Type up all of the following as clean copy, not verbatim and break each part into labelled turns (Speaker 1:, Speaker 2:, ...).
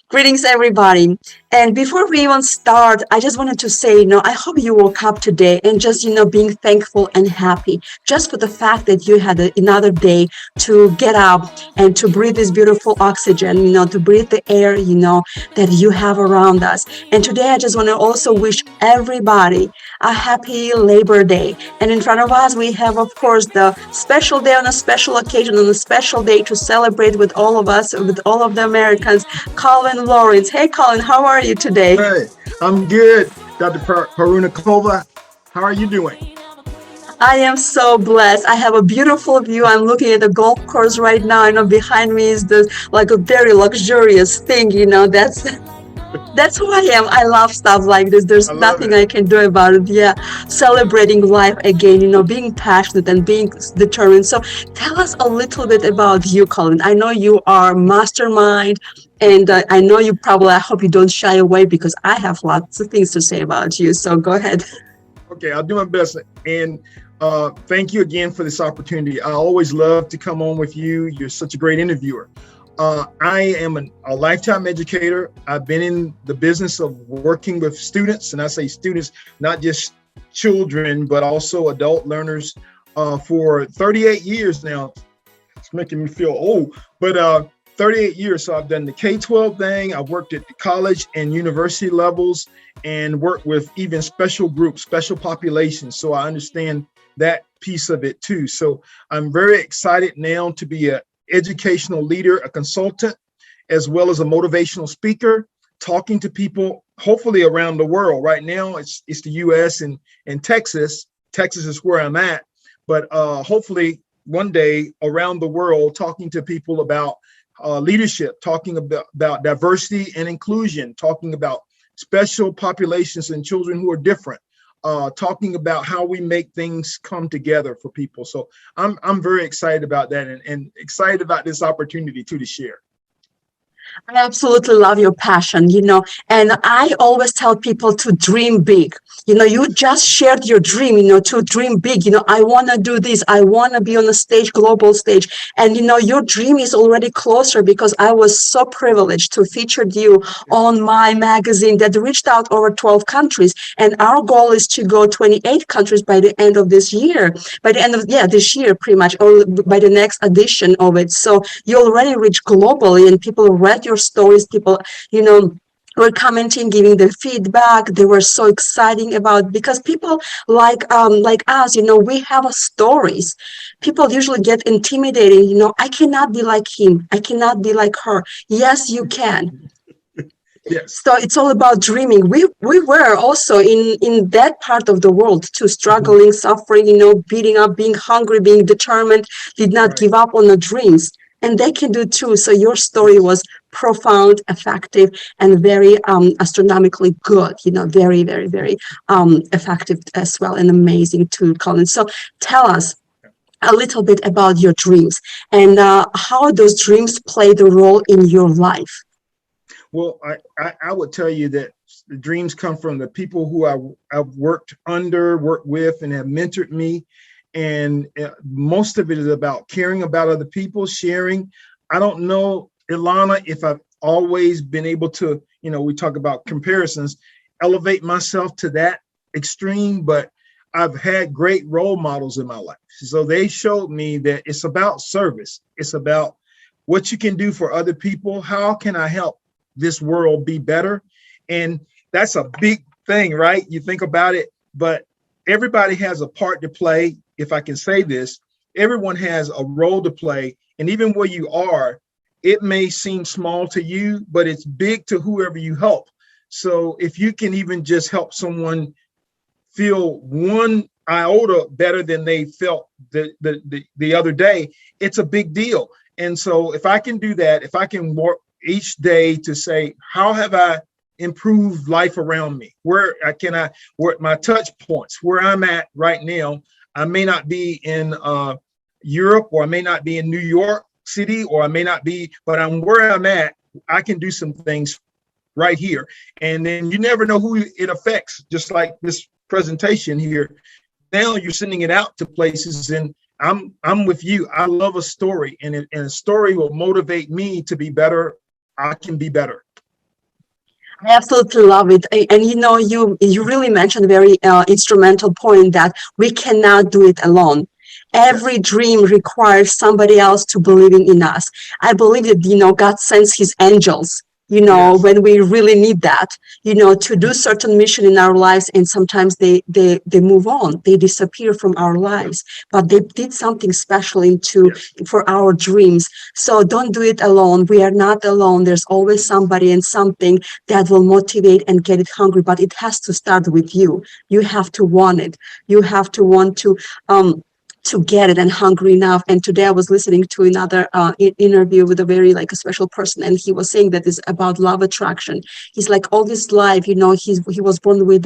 Speaker 1: Greetings, everybody. And before we even start, I just wanted to say, I hope you woke up today and just, being thankful and happy just for the fact that you had another day to get up and to breathe this beautiful oxygen, to breathe the air, that you have around us. And today, I just want to also wish everybody a happy Labor Day. And in front of us, we have, of course, the special day on a special occasion, on a special day to celebrate with all of us, with all of the Americans. Colin Lawrence. Hey, Colin, how are you today?
Speaker 2: Hey, I'm good, Dr. Parunakova. How are you doing?
Speaker 1: I am so blessed. I have a beautiful view. I'm looking at the golf course right now. I know behind me is this like a very luxurious thing. That's who I am. I love stuff like this. There's
Speaker 2: I love
Speaker 1: nothing
Speaker 2: it.
Speaker 1: I can do about it. Yeah, celebrating life again. Being passionate and being determined. So tell us a little bit about you, Colin. I know you are mastermind. And I know you probably, I hope you don't shy away because I have lots of things to say about you. So go ahead.
Speaker 2: Okay, I'll do my best. And thank you again for this opportunity. I always love to come on with you. You're such a great interviewer. I am a lifetime educator. I've been in the business of working with students, and I say students, not just children, but also adult learners for 38 years now. It's making me feel old, but 38 years. So I've done the K-12 thing. I've worked at the college and university levels and worked with even special groups, special populations. So I understand that piece of it too. So I'm very excited now to be an educational leader, a consultant, as well as a motivational speaker, talking to people, hopefully around the world. Right now, it's the U.S. and Texas. Texas is where I'm at, but hopefully one day around the world, talking to people about leadership, talking about diversity and inclusion, talking about special populations and children who are different, talking about how we make things come together for people. So I'm very excited about that and excited about this opportunity too to share.
Speaker 1: I absolutely love your passion, and I always tell people to dream big. You just shared your dream, to dream big. I want to do this. I want to be on a stage, global stage. And, your dream is already closer because I was so privileged to feature you on my magazine that reached out over 12 countries. And our goal is to go 28 countries by the end of this year, by the end of, this year, pretty much, or by the next edition of it. So you already reached globally and people read your stories. People, were commenting, giving their feedback. They were so exciting about because people like us, we have a stories. People usually get intimidating. I cannot be like him. I cannot be like her. Yes, you can.
Speaker 2: Yes.
Speaker 1: So it's all about dreaming. We were also in that part of the world too,
Speaker 2: Mhm.
Speaker 1: struggling, suffering, beating up, being hungry, being determined, did not
Speaker 2: Right.
Speaker 1: give up on the dreams. And they can do too. So your story
Speaker 2: Yes.
Speaker 1: was profound, effective, and very astronomically good, very, very, very effective as well and amazing too, Colin. So tell us a little bit about your dreams and how those dreams play the role in your life.
Speaker 2: Well, I would tell you that the dreams come from the people who I've worked under, worked with, and have mentored me. And most of it is about caring about other people, sharing. I don't know, Ilana, if I've always been able to, we talk about comparisons, elevate myself to that extreme, but I've had great role models in my life. So they showed me that it's about service. It's about what you can do for other people. How can I help this world be better? And that's a big thing, right? You think about it, but everybody has a part to play. If I can say this, everyone has a role to play. And even where you are, it may seem small to you, but it's big to whoever you help. So if you can even just help someone feel one iota better than they felt the other day, it's a big deal. And so if I can do that, if I can work each day to say, how have I improved life around me? Where my touch points, where I'm at right now, I may not be in Europe, or I may not be in New York City, or I may not be, but I'm where I'm at. I can do some things right here. And then you never know who it affects, just like this presentation here. Now you're sending it out to places, and I'm with you. I love a story, and a story will motivate me to be better I can be better.
Speaker 1: I absolutely love it. And you really mentioned a very instrumental point that we cannot do it alone. Every
Speaker 2: Yes.
Speaker 1: dream requires somebody else to believing in us. I believe that, God sends his angels,
Speaker 2: Yes.
Speaker 1: when we really need that, to do certain mission in our lives. And sometimes they move on, they disappear from our lives, but they did something special
Speaker 2: Yes.
Speaker 1: for our dreams. So don't do it alone. We are not alone. There's always
Speaker 2: Yes.
Speaker 1: somebody and something that will motivate and get it hungry, but it has to start with you. You have to want it. You have to want to get it and hungry enough. And today I was listening to another interview with a very like a special person, and he was saying that it's about love attraction. He's like all his life, he was born with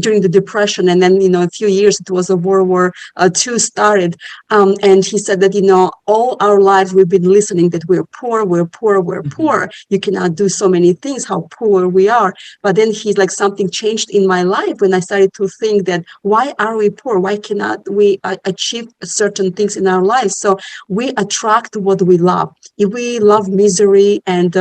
Speaker 1: during the depression, and then a few years it was a World War II started, and he said that all our lives we've been listening that we're poor, we're poor, we're
Speaker 2: Mhm.
Speaker 1: poor. You cannot do so many things. How poor we are. But then he's like, something changed in my life when I started to think that why are we poor? Why cannot we achieve certain things in our lives? So we attract what we love. If we love misery and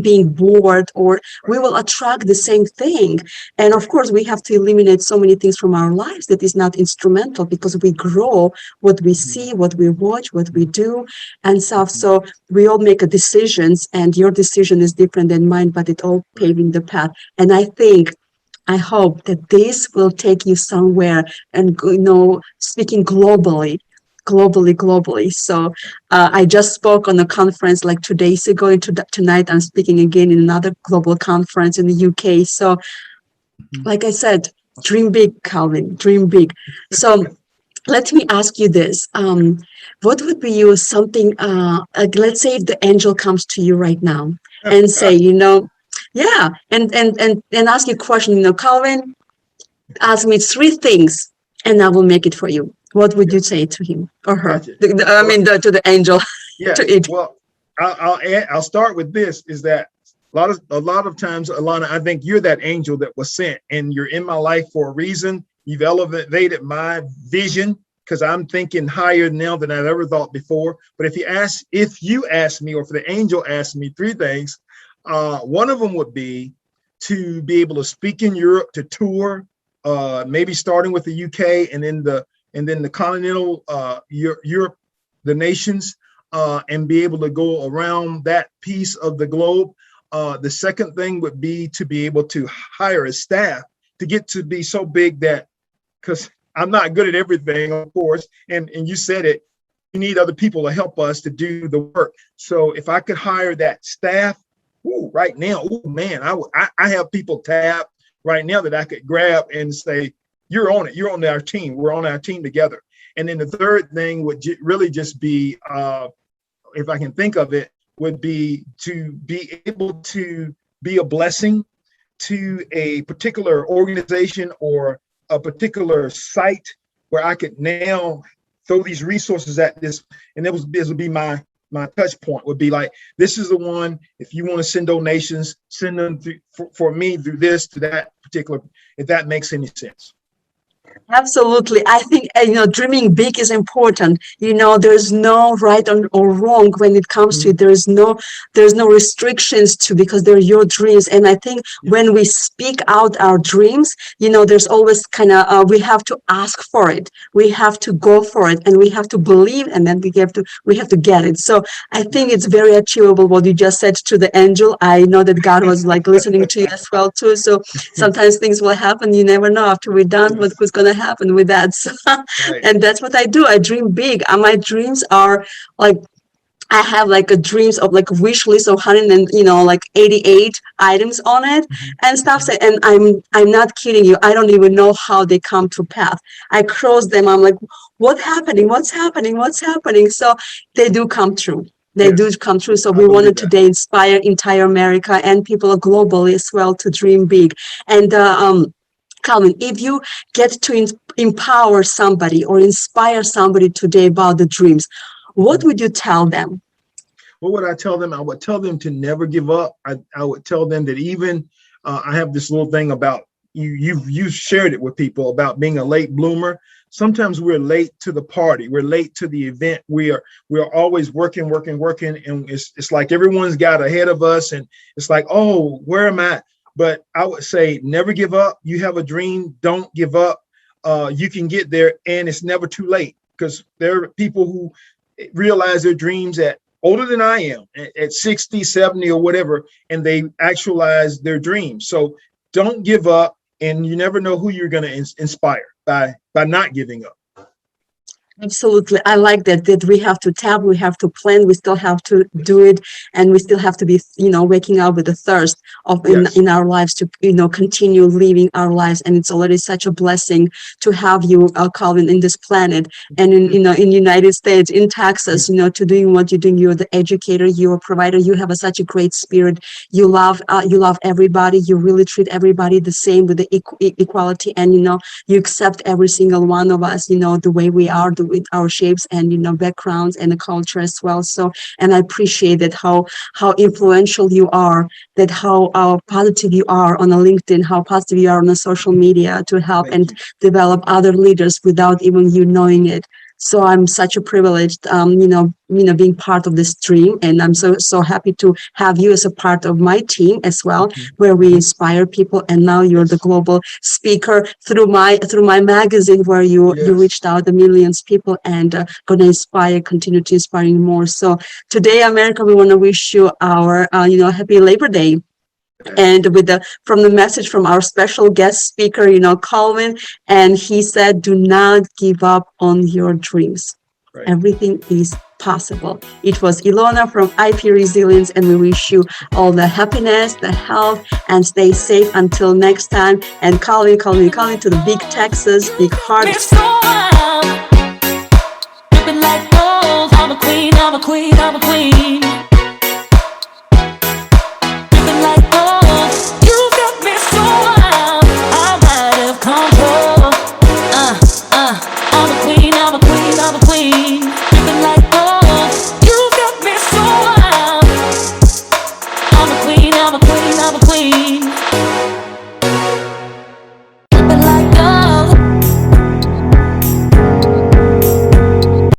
Speaker 1: being bored, or we
Speaker 2: Right.
Speaker 1: will attract the same thing. And of
Speaker 2: Right.
Speaker 1: course we have to eliminate so many things from our lives that is not instrumental, because we grow what we
Speaker 2: Mhm.
Speaker 1: see, what we watch, what we do and stuff.
Speaker 2: Mhm.
Speaker 1: So we all make a decisions, and your decision is different than mine, but it all
Speaker 2: Right.
Speaker 1: paving the path. And I hope that this will take you somewhere, and speaking globally. So I just spoke on a conference like 2 days ago, and tonight I'm speaking again in another global conference in the UK. So,
Speaker 2: Mhm.
Speaker 1: like I said, dream big, Calvin, dream big. So let me ask you this: what would be something? Like, let's say if the angel comes to you right now and say, yeah, and ask you a question, Calvin, ask me three things and I will make it for you. What would you
Speaker 2: Yes.
Speaker 1: say to him or her?
Speaker 2: Gotcha.
Speaker 1: I
Speaker 2: Well,
Speaker 1: mean, to the angel, to
Speaker 2: yes.
Speaker 1: it.
Speaker 2: Well, I'll start with this. Is that a lot of times, Alana, I think you're that angel that was sent, and you're in my life for a reason. You've elevated my vision because I'm thinking higher now than I've ever thought before. But if you ask me, or if the angel asked me three things, one of them would be to be able to speak in Europe, to tour, maybe starting with the UK and then the continental Europe, the nations, and be able to go around that piece of the globe. The second thing would be to be able to hire a staff to get to be so big that, because I'm not good at everything, of course, and you said it, we need other people to help us to do the work. So if I could hire that staff, right now, man, I have people tapped right now that I could grab and say, you're on it. You're on our team. We're on our team together. And then the third thing would really just be, if I can think of it, would be to be able to be a blessing to a particular organization or a particular site where I could now throw these resources at this. And this would be my touch point, would be like, this is the one. If you want to send donations, send them for me through this to that particular, if that makes any sense.
Speaker 1: Absolutely. I think, dreaming big is important. There's no right or wrong when it comes to
Speaker 2: Mhm.
Speaker 1: it. There's no restrictions because they're your dreams. And I think
Speaker 2: Yes.
Speaker 1: when we speak out our dreams, there's always kind of, we have to ask for it. We have to go for it, and we have to believe, and then we have to get it. So I think
Speaker 2: Yes.
Speaker 1: it's very achievable what you just said to the angel. I know that God was like listening to you as well too. So sometimes things will happen. You never know after we're done
Speaker 2: Yes.
Speaker 1: what's going to happen with that. So,
Speaker 2: Right.
Speaker 1: and that's what I do. I dream big. My dreams are like, I have like a dreams of like a wish list of 100 and like 88 items on it
Speaker 2: Mhm.
Speaker 1: and stuff.
Speaker 2: Mhm.
Speaker 1: So, and I'm not kidding you. I don't even know how they come to pass. I cross them. I'm like, what's happening? What's happening? What's happening? So they do come true. They do
Speaker 2: Yes.
Speaker 1: come true. So
Speaker 2: I
Speaker 1: we
Speaker 2: believe
Speaker 1: wanted
Speaker 2: that.
Speaker 1: today inspire entire America and people globally as well to dream big. And Calvin, if you get to empower somebody or inspire somebody today about the dreams, what
Speaker 2: Mhm.
Speaker 1: would you tell them?
Speaker 2: What would I tell them? I would tell them to never give up. I would tell them that even I have this little thing about you. You've shared it with people about being a late bloomer. sometimes we're late to the party. We're late to the event. We are always working, and it's like everyone's got ahead of us, and it's like, oh, where am I? But I would say never give up. You have a dream, don't give up. You can get there, and it's never too late, because there are people who realize their dreams at older than I am, at 60, 70 or whatever, and they actualize their dreams. So don't give up, and you never know who you're going to inspire by not giving up.
Speaker 1: Absolutely. I like that we have to tap, we have to plan, we still have to do it, and we still have to be, waking up with the thirst of in our lives to, continue living our lives. And it's already such a blessing to have you, Calvin, in this planet, and in United States, in Texas, to doing what you're doing. You're the educator, you're a provider, you have such a great spirit. You love everybody. You really treat everybody the same with the equality, and, you accept every single one of us, the way we are, with our shapes and backgrounds and the culture as well. So, and I appreciate that how influential you are, that how positive you are on a LinkedIn, how positive you are on the social media to help and develop other leaders without even you knowing it. So I'm such a privileged, being part of this dream, and I'm so happy to have you as a part of my team as well, where we inspire people. And now you're the global speaker through my magazine, where you reached out to millions of people and going to continue to inspiring more. So today, America, we want to wish you our, happy Labor Day. And from the message from our special guest speaker, Colin, and he said, do not give up on your dreams. Right. Everything is possible. It was Ilona from IP Resilience, and we wish you all the happiness, the health, and stay safe until next time. And Colin to the big Texas, big heart. Like gold, I'm a queen, I'm a queen, I'm a queen.